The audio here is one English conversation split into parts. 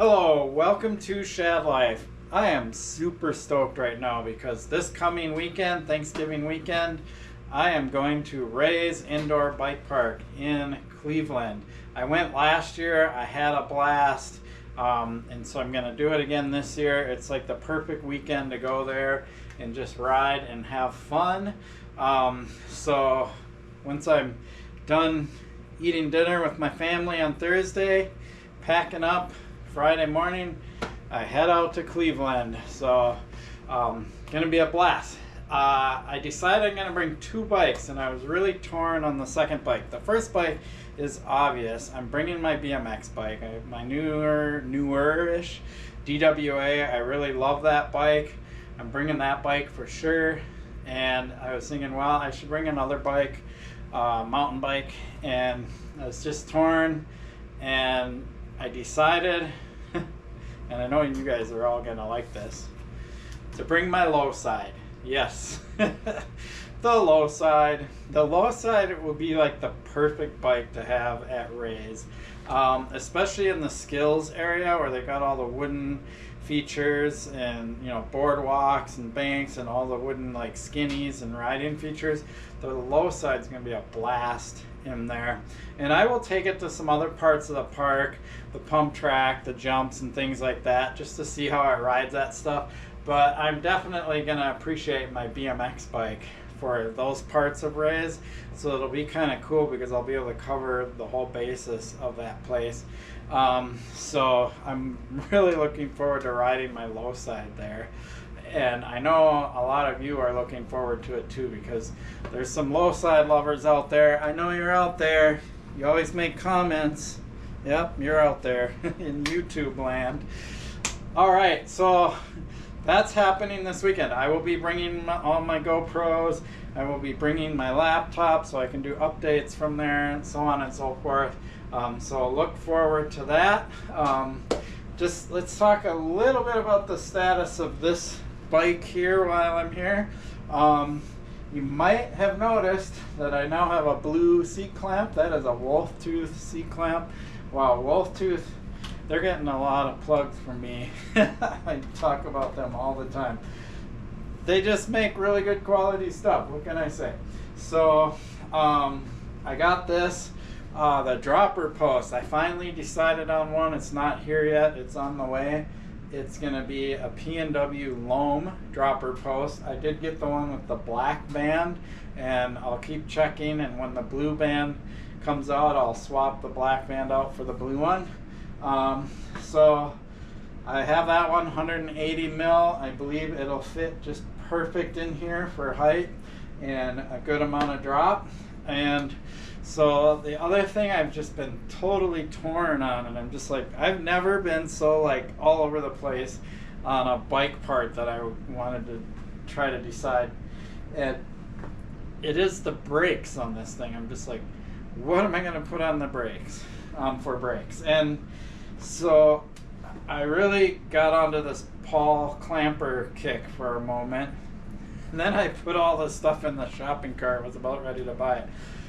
Hello, welcome to Shad Life. I am super stoked right now because this coming weekend, Thanksgiving weekend, I am going to Ray's Indoor Bike Park in Cleveland. I went last year, I had a blast, and so I'm going to do it again this year. It's like the perfect weekend to go there and just ride and have fun. So once I'm done eating dinner with my family on Thursday, packing up Friday morning, I head out to Cleveland. So gonna be a blast. I decided I'm gonna bring two bikes, and I was really torn on the second bike. The first bike is obvious. I'm bringing my BMX bike, my newer-ish DWA. I really love that bike. I'm bringing that bike for sure. And I was thinking, well, I should bring another bike, mountain bike, and I was just torn, and I decided, and I know you guys are all gonna like this, to bring my Lowside. Yes, the Lowside. The Lowside will be like the perfect bike to have at Ray's, especially in the skills area where they got all the wooden features and boardwalks and banks and all the wooden like skinnies and riding features. The Lowside's gonna be a blast in there, and I will take it to some other parts of the park, the pump track, the jumps and things like that, just to see how it rides that stuff. But I'm definitely gonna appreciate my BMX bike for those parts of Ray's, so it'll be kind of cool because I'll be able to cover the whole basis of that place. So I'm really looking forward to riding my Lowside there. And I know a lot of you are looking forward to it too, because there's some Lowside lovers out there. I know you're out there. You always make comments. Yep, you're out there in YouTube land. All right, so that's happening this weekend. I will be bringing all my GoPros. I will be bringing my laptop so I can do updates from there and so on and so forth. So look forward to that. Just let's talk a little bit about the status of this bike here while I'm here. You might have noticed that I now have a blue seat clamp. That is a wolf tooth seat clamp. Wow, wolf tooth, they're getting a lot of plugs from me. I talk about them all the time. They just make really good quality stuff. What can I say? So I got this, the dropper post. I finally decided on one. It's not here yet. It's on the way. It's going to be a P&W Loam dropper post. I did get the one with the black band, and I'll keep checking, and when the blue band comes out, I'll swap the black band out for the blue one. So I have that one, 180 mil. I believe it'll fit just perfect in here for height and a good amount of drop. And so the other thing I've just been totally torn on, and I'm just like, I've never been so like all over the place on a bike part that I wanted to try to decide. And it is the brakes on this thing. I'm just like, what am I going to put on the brakes, for brakes? And so I really got onto this Paul Clamper kick for a moment. And then I put all this stuff in the shopping cart, was about ready to buy it.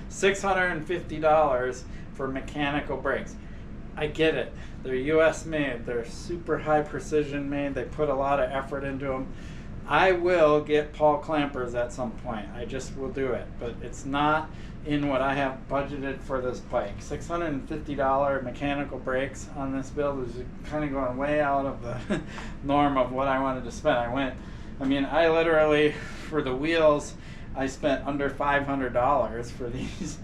$650 for mechanical brakes. I get it. They're US made. They're super high precision made. They put a lot of effort into them. I will get Paul Clampers at some point. I just will do it. But it's not in what I have budgeted for this bike. $650 mechanical brakes on this build is kind of going way out of the norm of what I wanted to spend. I literally, for the wheels, I spent under $500 for these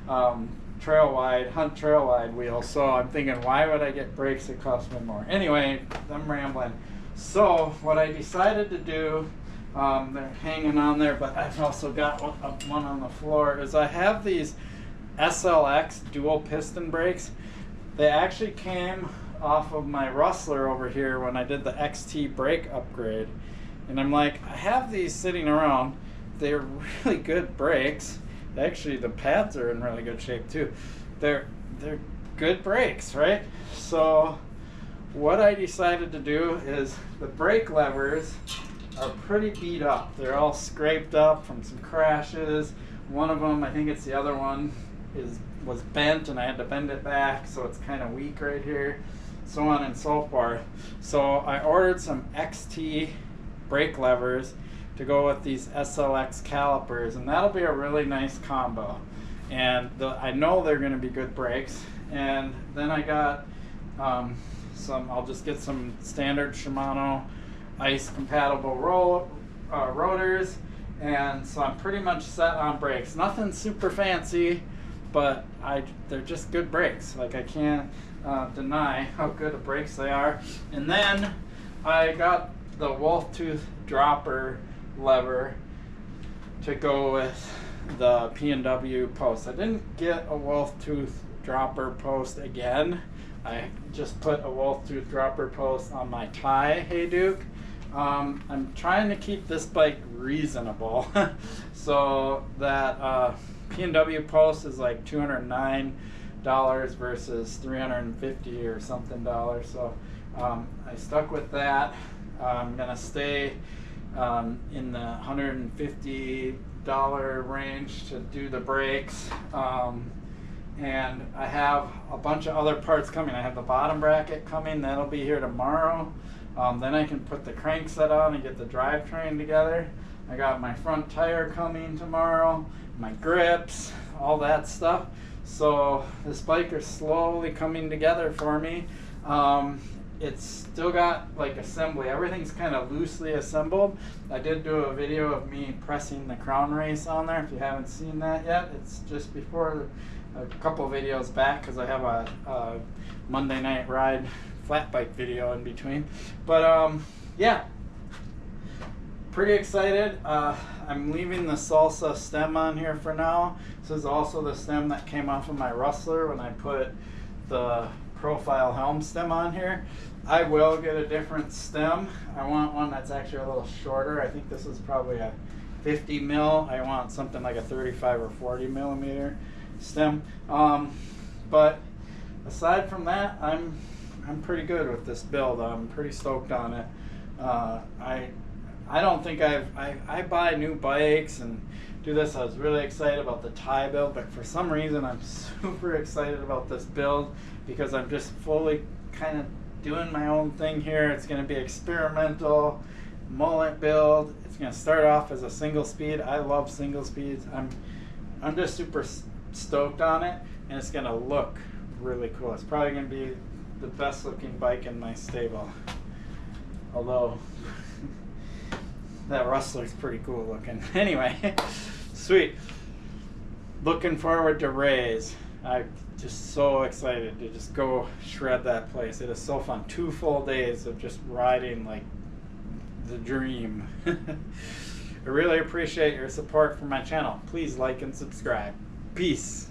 hunt trail wide wheels. So I'm thinking, why would I get brakes that cost me more? Anyway, I'm rambling. So what I decided to do, they're hanging on there, but I've also got one on the floor, is I have these SLX dual piston brakes. They actually came off of my Rustler over here when I did the XT brake upgrade. And I'm like, I have these sitting around. They're really good brakes. Actually, the pads are in really good shape too. They're good brakes, right? So what I decided to do is, the brake levers are pretty beat up. They're all scraped up from some crashes. One of them, I think it's the other one, was bent, and I had to bend it back, so it's kind of weak right here. so on and so forth. So I ordered some XT brake levers to go with these SLX calipers, and that'll be a really nice combo. And I know they're going to be good brakes. And then I got I'll just get some standard Shimano ICE compatible rotors, and so I'm pretty much set on brakes. Nothing super fancy, but they're just good brakes. Like, I can't deny how good of brakes they are. And then I got the wolf tooth dropper lever to go with the P&W post. I didn't get a wolf tooth dropper post again. I just put a wolf tooth dropper post on my Thai Hayduke. I'm trying to keep this bike reasonable. So that P&W post is like $209 versus $350 or something dollars. So I stuck with that. I'm gonna stay in the $150 range to do the brakes. And I have a bunch of other parts coming. I have the bottom bracket coming. That'll be here tomorrow. Then I can put the crank set on and get the drivetrain together. I got my front tire coming tomorrow, my grips, all that stuff. So this bike is slowly coming together for me. It's still got like assembly. Everything's kind of loosely assembled. I did do a video of me pressing the crown race on there. If you haven't seen that yet, it's just before a couple videos back, because I have a Monday night ride flat bike video in between. But yeah, pretty excited. I'm leaving the Salsa stem on here for now. This is also the stem that came off of my Rustler when I put the profile helm stem on here. I will get a different stem. I want one that's actually a little shorter. I think this is probably a 50 mil. I want something like a 35 or 40 millimeter stem. But aside from that, I'm pretty good with this build. I'm pretty stoked on it. I don't think I buy new bikes and do this. I was really excited about the Thai build, but for some reason I'm super excited about this build because I'm just fully kind of doing my own thing here. It's going to be experimental, mullet build. It's going to start off as a single speed. I love single speeds. I'm just super stoked on it, and it's going to look really cool. It's probably going to be the best looking bike in my stable, although that Rustler's pretty cool looking. Anyway, sweet. Looking forward to Rays. I'm just so excited to just go shred that place. It is so fun. 2 full days of just riding like the dream. I really appreciate your support for my channel. Please like and subscribe. Peace.